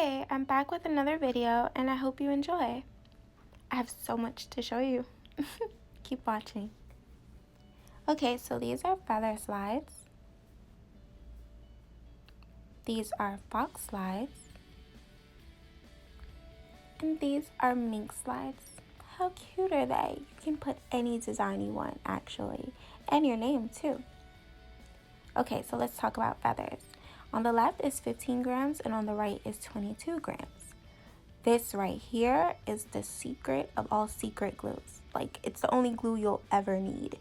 Hey, I'm back with another video and I hope you enjoy. I have so much to show you. Keep watching. Okay, so these are feather slides. These are fox slides. And these are mink slides. How cute are they? You can put any design you want actually, and your name too. Okay, so let's talk about feathers. On the left is 15 grams and on the right is 22 grams. This right here is the secret of all secret glues. Like, it's the only glue you'll ever need.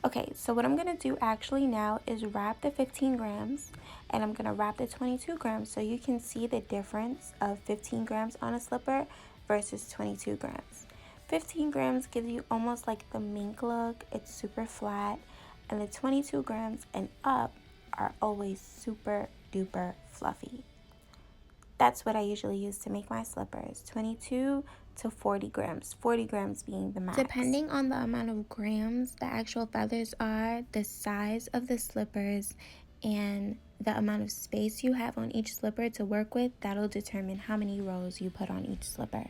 Okay, so what I'm gonna do actually now is wrap the 15 grams and I'm gonna wrap the 22 grams so you can see the difference of 15 grams on a slipper versus 22 grams. 15 grams gives you almost like the mink look. It's super flat, and the 22 grams and up are always super duper fluffy. That's what I usually use to make my slippers, 22 to 40 grams, 40 grams being the max. Depending on the amount of grams the actual feathers are, the size of the slippers, and the amount of space you have on each slipper to work with, that'll determine how many rows you put on each slipper.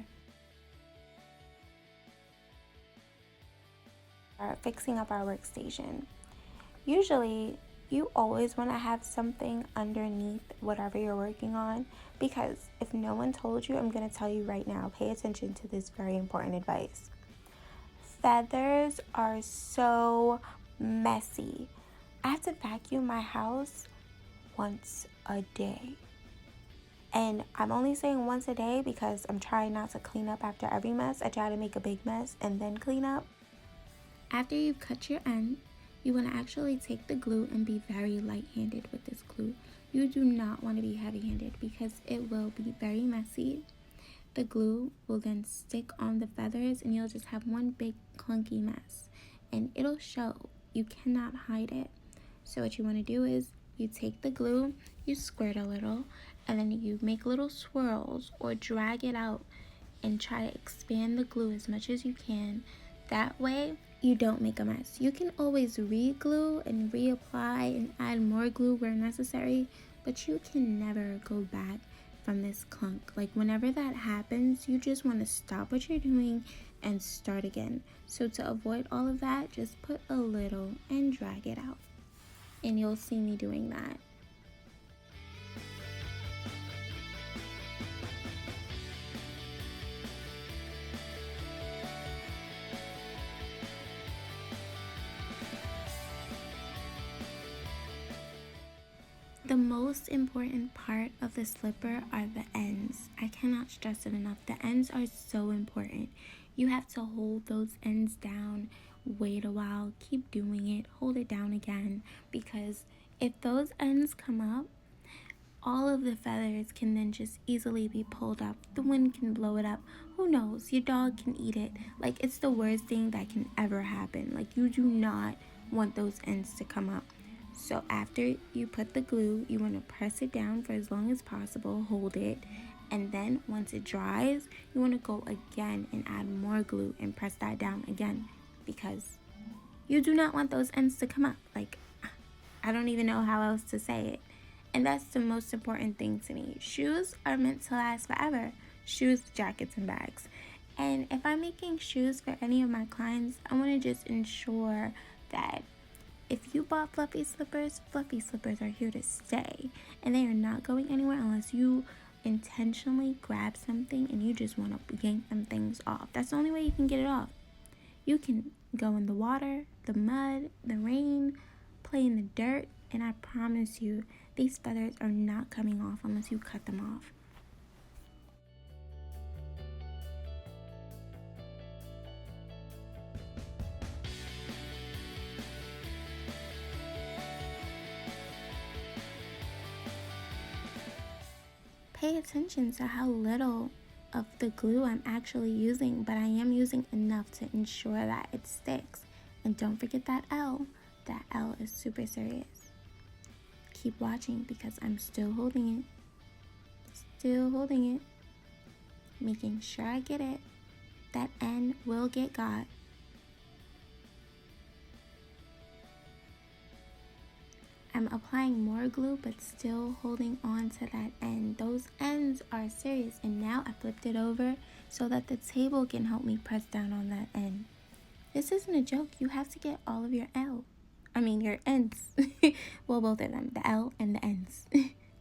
Fixing up our workstation. Usually, you always want to have something underneath whatever you're working on, because if no one told you, I'm going to tell you right now, pay attention to this very important advice. Feathers are so messy. I have to vacuum my house once a day. And I'm only saying once a day because I'm trying not to clean up after every mess. I try to make a big mess and then clean up. After you've cut your end, you want to actually take the glue and be very light-handed with this glue. You do not want to be heavy-handed because it will be very messy. The glue will then stick on the feathers and you'll just have one big clunky mess. And it'll show. You cannot hide it. So what you want to do is you take the glue, you squirt a little, and then you make little swirls or drag it out and try to expand the glue as much as you can. That way, you don't make a mess. You can always re-glue and reapply and add more glue where necessary, but you can never go back from this clunk. Like, whenever that happens, you just want to stop what you're doing and start again. So to avoid all of that, just put a little and drag it out. And you'll see me doing that. The most important part of the slipper are the ends. I cannot stress it enough. The ends are so important. You have to hold those ends down, wait a while, keep doing it, hold it down again, because if those ends come up, all of the feathers can then just easily be pulled up. The wind can blow it up. Who knows? Your dog can eat it. Like, it's the worst thing that can ever happen. Like, you do not want those ends to come up. So after you put the glue, you want to press it down for as long as possible, hold it, and then once it dries, you want to go again and add more glue and press that down again, because you do not want those ends to come up. Like, I don't even know how else to say it. And that's the most important thing to me. Shoes are meant to last forever. Shoes, jackets, and bags. And if I'm making shoes for any of my clients, I want to just ensure that if you bought fluffy slippers are here to stay. And they are not going anywhere unless you intentionally grab something and you just want to yank them things off. That's the only way you can get it off. You can go in the water, the mud, the rain, play in the dirt, and I promise you, these feathers are not coming off unless you cut them off. Pay attention to how little of the glue I'm actually using, but I am using enough to ensure that it sticks. And don't forget that L. That L is super serious. Keep watching because I'm still holding it. Making sure I get it. That N will get got. I'm applying more glue but still holding on to that end. Those ends feathers are serious. And now I flipped it over so that the table can help me press down on that end. This isn't a joke. You have to get all of your your ends. Well, both of them, the L and the ends.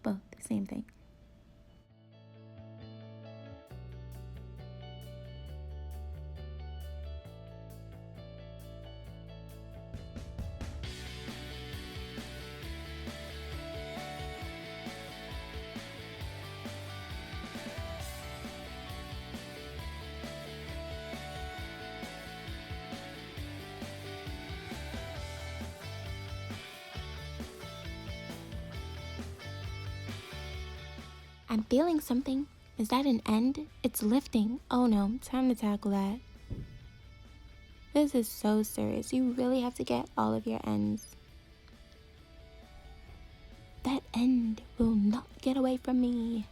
Both the same thing. I'm feeling something. Is that an end? It's lifting. Oh no, time to tackle that. This is so serious. You really have to get all of your ends. That end will not get away from me.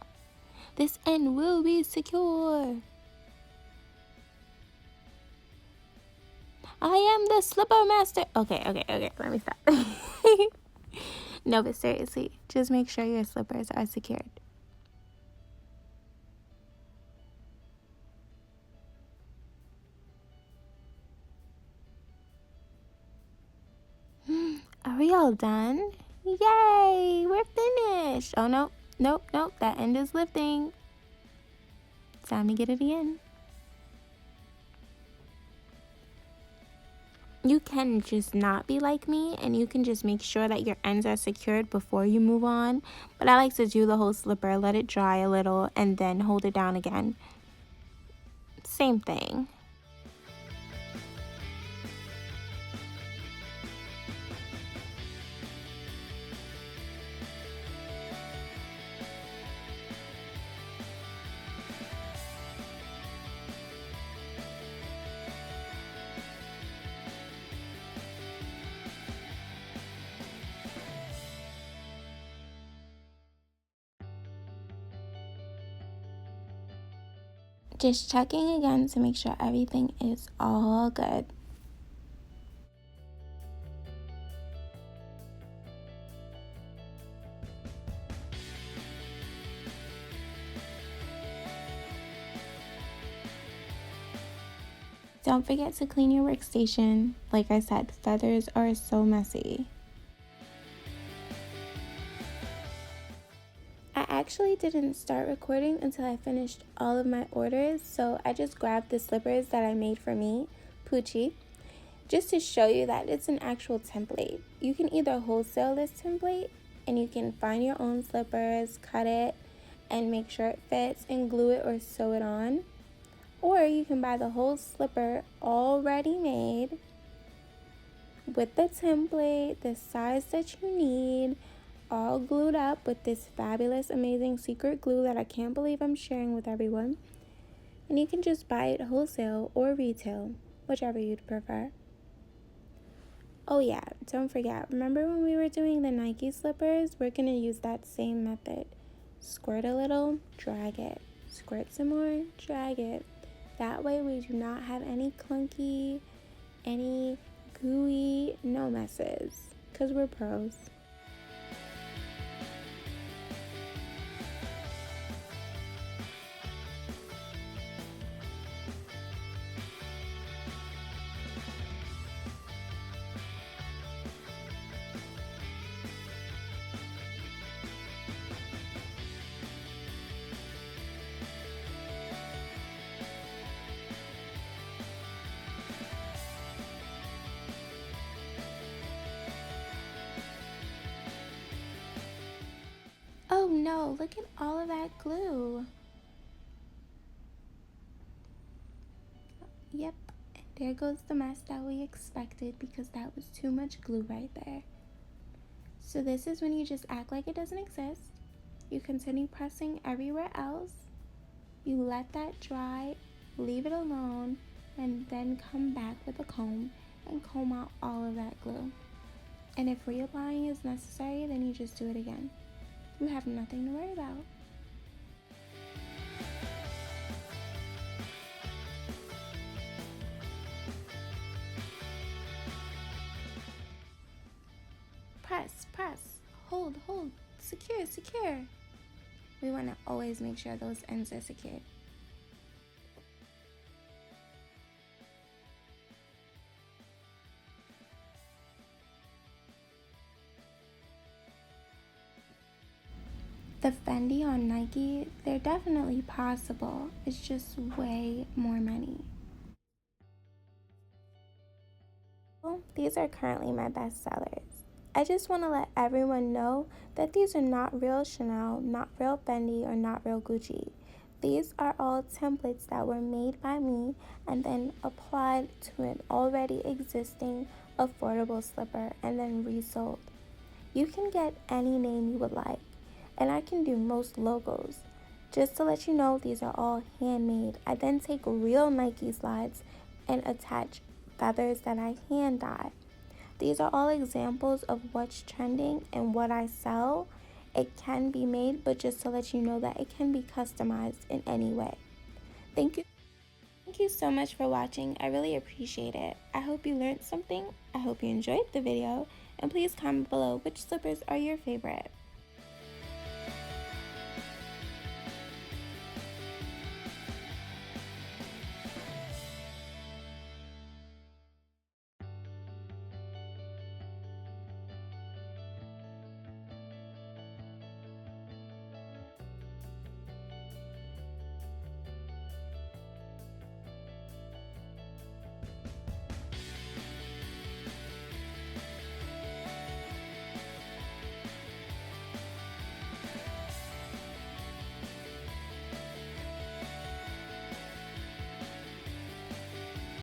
This end will be secure. I am the slipper master. Okay, let me stop. No, but seriously, just make sure your slippers are secured. Are we all done? Yay, we're finished. Oh, nope, that end is lifting. Time to get it again. You can just not be like me, and you can just make sure that your ends are secured before you move on. But I like to do the whole slipper, let it dry a little, and then hold it down again. Same thing. Just checking again to make sure everything is all good. Don't forget to clean your workstation. Like I said, feathers are so messy. I actually didn't start recording until I finished all of my orders, so I just grabbed the slippers that I made for me, Poochie, just to show you that it's an actual template. You can either wholesale this template and you can find your own slippers, cut it, and make sure it fits and glue it or sew it on. Or you can buy the whole slipper already made with the template, the size that you need, all glued up with this fabulous, amazing secret glue that I can't believe I'm sharing with everyone. And you can just buy it wholesale or retail, whichever you'd prefer. Oh yeah, don't forget, remember when we were doing the Nike slippers? We're going to use that same method. Squirt a little, drag it. Squirt some more, drag it. That way we do not have any clunky, any gooey, no messes, because we're pros. Oh no, look at all of that glue. Yep, and there goes the mess that we expected because that was too much glue right there. So this is when you just act like it doesn't exist. You continue pressing everywhere else. You let that dry, leave it alone, and then come back with a comb and comb out all of that glue. And if reapplying is necessary, then you just do it again. You have nothing to worry about. Press, hold, secure. we want to always make sure those ends are secured. The Fendi on Nike, they're definitely possible. It's just way more money. These are currently my best sellers. I just want to let everyone know that these are not real Chanel, not real Fendi, or not real Gucci. These are all templates that were made by me and then applied to an already existing affordable slipper and then resold. You can get any name you would like, and I can do most logos. Just to let you know, these are all handmade. I then take real Nike slides and attach feathers that I hand dye. These are all examples of what's trending and what I sell. It can be made, but just to let you know that it can be customized in any way. Thank you. Thank you so much for watching. I really appreciate it. I hope you learned something. I hope you enjoyed the video. And please comment below which slippers are your favorite.